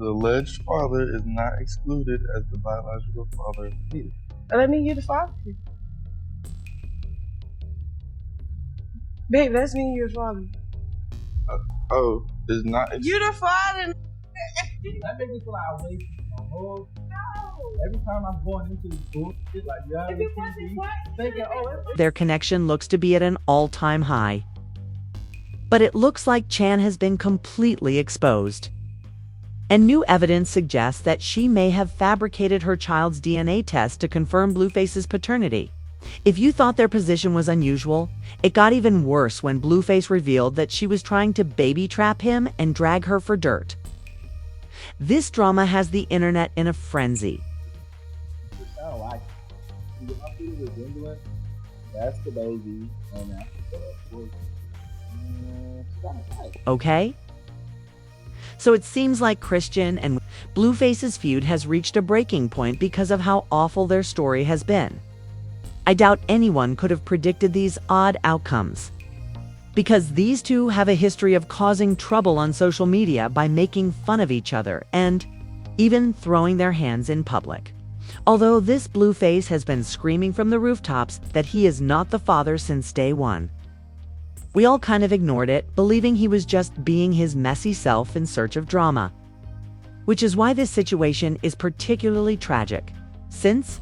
The alleged father is not excluded as the biological father of the fetus. Let me get the father. Babe, that's me, your father. Is not excluded. You the father. That makes me feel like I wasted my whole. No. Every time I'm going into this bullshit, like thinking, Their connection looks to be at an all-time high. But it looks like Chan has been completely exposed. And new evidence suggests that she may have fabricated her child's DNA test to confirm Blueface's paternity. If you thought their position was unusual, it got even worse when Blueface revealed that she was trying to baby trap him and drag her for dirt. This drama has the internet in a frenzy. That's the baby, and that's Okay? So it seems like Chrisean and Blueface's feud has reached a breaking point because of how awful their story has been. I doubt anyone could have predicted these odd outcomes. Because these two have a history of causing trouble on social media by making fun of each other and even throwing their hands in public. Although this Blueface has been screaming from the rooftops that he is not the father since day one. We all kind of ignored it, believing he was just being his messy self in search of drama. Which is why this situation is particularly tragic, since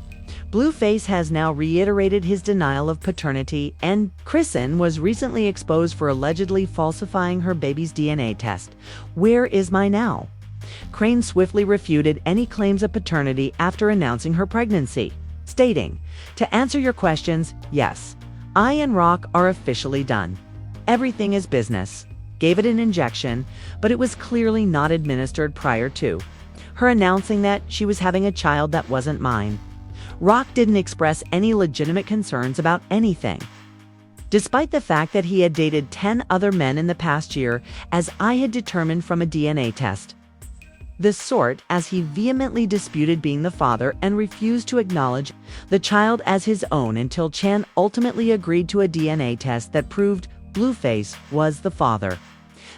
Blueface has now reiterated his denial of paternity, and Chrisean was recently exposed for allegedly falsifying her baby's DNA test. Where is my now? Crane swiftly refuted any claims of paternity after announcing her pregnancy, stating, "To answer your questions, yes, ISN Rock are officially done. Everything is business." Gave it an injection, but it was clearly not administered prior to her announcing that she was having a child that wasn't mine. Rock didn't express any legitimate concerns about anything, despite the fact that he had dated 10 other men in the past year, as I had determined from a DNA test. The sort, as he vehemently disputed being the father and refused to acknowledge the child as his own until Chan ultimately agreed to a DNA test that proved Blueface was the father.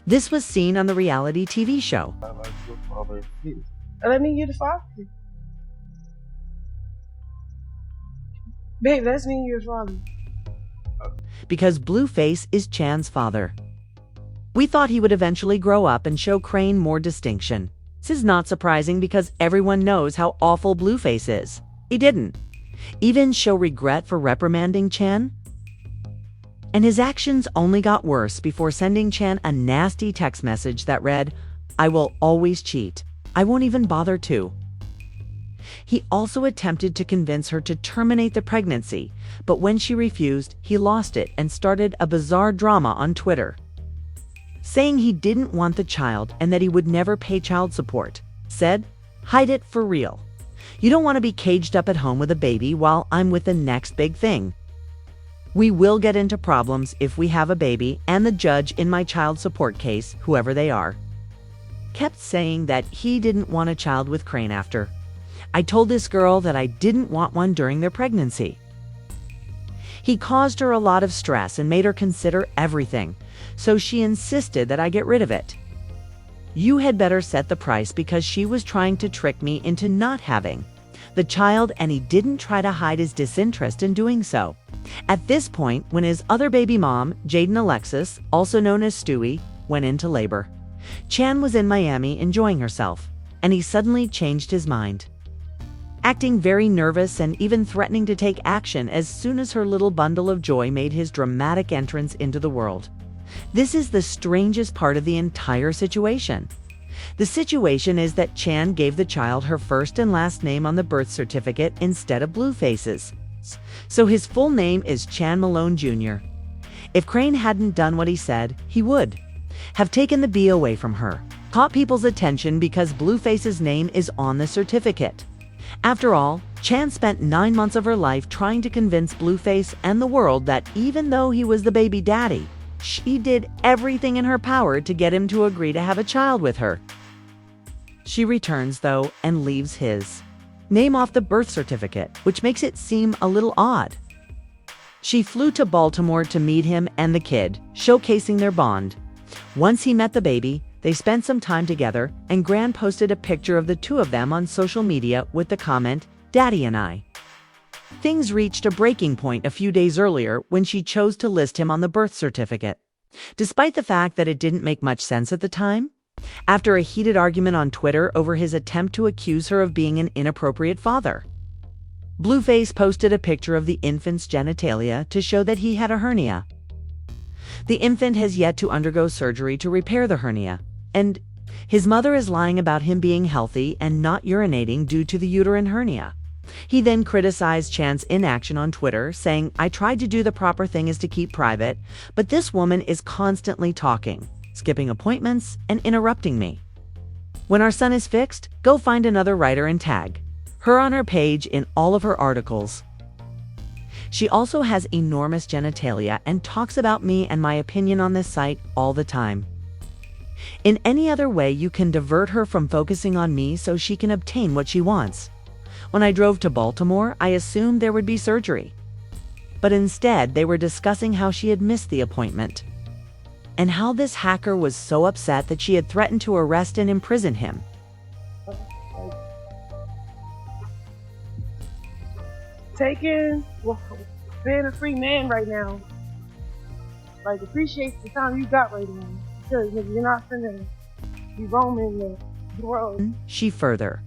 This was seen on the reality TV show. Biological father of the fetus. Let me get the father. Babe, that's me, your father. Because Blueface is Chan's father. We thought he would eventually grow up and show Crane more distinction. This is not surprising because everyone knows how awful Blueface is. He didn't even show regret for reprimanding Chan. And his actions only got worse before sending Chan a nasty text message that read, "I will always cheat. I won't even bother to." He also attempted to convince her to terminate the pregnancy, but when she refused, he lost it and started a bizarre drama on Twitter, saying he didn't want the child and that he would never pay child support. Said, "Hide it for real. You don't want to be caged up at home with a baby while I'm with the next big thing. We will get into problems if we have a baby, and the judge in my child support case, whoever they are, kept saying that he didn't want a child with Crane after. I told this girl that I didn't want one during their pregnancy. He caused her a lot of stress and made her consider everything, so she insisted that I get rid of it. You had better set the price because she was trying to trick me into not having the child, and he didn't try to hide his disinterest in doing so." At this point, when his other baby mom, Jaden Alexis, also known as Stewie, went into labor, Chan was in Miami enjoying herself, and he suddenly changed his mind, acting very nervous and even threatening to take action as soon as her little bundle of joy made his dramatic entrance into the world. This is the strangest part of the entire situation. The situation is that Chan gave the child her first and last name on the birth certificate instead of Blueface's. So his full name is Chan Malone Jr. If Crane hadn't done what he said, he would have taken the B away from her, caught people's attention because Blueface's name is on the certificate. After all, Chan spent 9 months of her life trying to convince Blueface and the world that even though he was the baby daddy, she did everything in her power to get him to agree to have a child with her. She returns, though, and leaves his name off the birth certificate, which makes it seem a little odd. She flew to Baltimore to meet him and the kid, showcasing their bond. Once he met the baby, They spent some time together, and Gran posted a picture of the two of them on social media with the comment, "Daddy and I." Things reached a breaking point a few days earlier when she chose to list him on the birth certificate. Despite the fact that it didn't make much sense at the time, after a heated argument on Twitter over his attempt to accuse her of being an inappropriate father. Blueface posted a picture of the infant's genitalia to show that he had a hernia. The infant has yet to undergo surgery to repair the hernia, and his mother is lying about him being healthy and not urinating due to the uterine hernia. He then criticized Chan's inaction on Twitter, saying, "I tried to do the proper thing is to keep private, but this woman is constantly talking, skipping appointments, and interrupting me. When our son is fixed, go find another writer and tag her on her page in all of her articles." She also has enormous genitalia and talks about me and my opinion on this site all the time. In any other way, you can divert her from focusing on me so she can obtain what she wants. When I drove to Baltimore, I assumed there would be surgery. But instead, they were discussing how she had missed the appointment, and how this hacker was so upset that she had threatened to arrest and imprison him. Being a free man right now. Like, appreciate the time you got right now. Because you're not finna be roaming the world. She further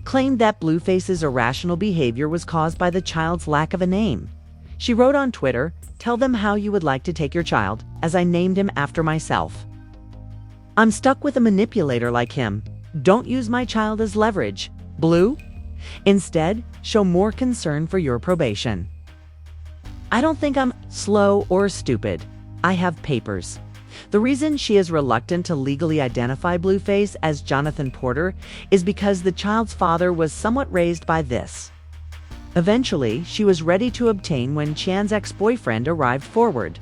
claimed that Blueface's irrational behavior was caused by the child's lack of a name. She wrote on Twitter, "Tell them how you would like to take your child, as I named him after myself. I'm stuck with a manipulator like him. Don't use my child as leverage, Blue. Instead, show more concern for your probation. I don't think I'm slow or stupid. I have papers." The reason she is reluctant to legally identify Blueface as Jonathan Porter is because the child's father was somewhat raised by this. Eventually, she was ready to obtain when Chan's ex-boyfriend arrived forward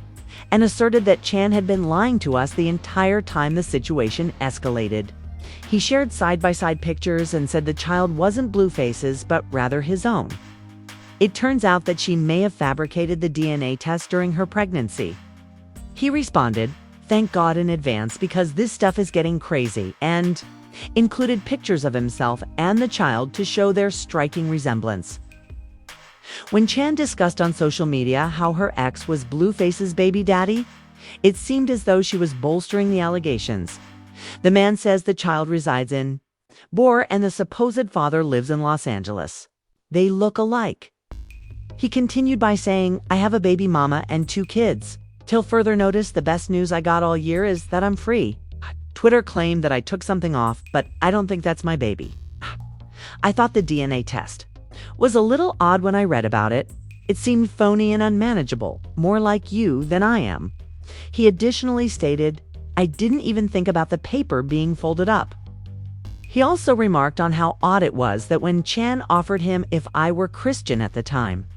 and asserted that Chan had been lying to us the entire time the situation escalated. He shared side-by-side pictures and said the child wasn't Blueface's but rather his own. It turns out that she may have fabricated the DNA test during her pregnancy. He responded, "Thank God in advance because this stuff is getting crazy," and included pictures of himself and the child to show their striking resemblance. When Chan discussed on social media how her ex was Blueface's baby daddy, it seemed as though she was bolstering the allegations. The man says the child resides in Bor and the supposed father lives in Los Angeles. They look alike. He continued by saying, "I have a baby mama and 2 kids. Till further notice, the best news I got all year is that I'm free. Twitter claimed that I took something off, but I don't think that's my baby." I thought the DNA test was a little odd when I read about it. It seemed phony and unmanageable, more like you than I am. He additionally stated, "I didn't even think about the paper being folded up." He also remarked on how odd it was that when Chan offered him if I were Christian at the time,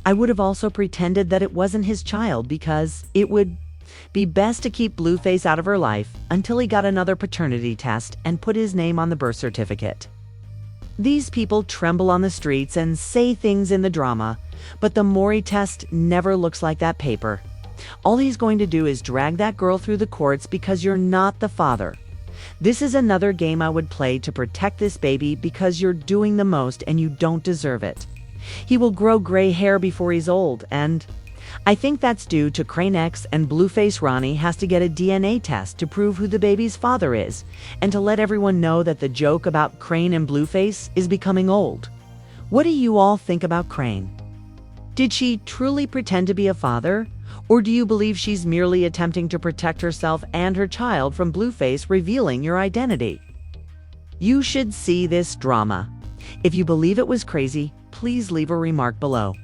I would have also pretended that it wasn't his child because it would be best to keep Blueface out of her life until he got another paternity test and put his name on the birth certificate. These people tremble on the streets and say things in the drama, but the Maury test never looks like that paper. All he's going to do is drag that girl through the courts because you're not the father. This is another game I would play to protect this baby because you're doing the most and you don't deserve it. He will grow gray hair before he's old, and I think that's due to Crane X, and Blueface Ronnie has to get a DNA test to prove who the baby's father is, and to let everyone know that the joke about Crane and Blueface is becoming old. What do you all think about Crane? Did she truly pretend to be a father? Or do you believe she's merely attempting to protect herself and her child from Blueface revealing your identity? You should see this drama. If you believe it was crazy, please leave a remark below.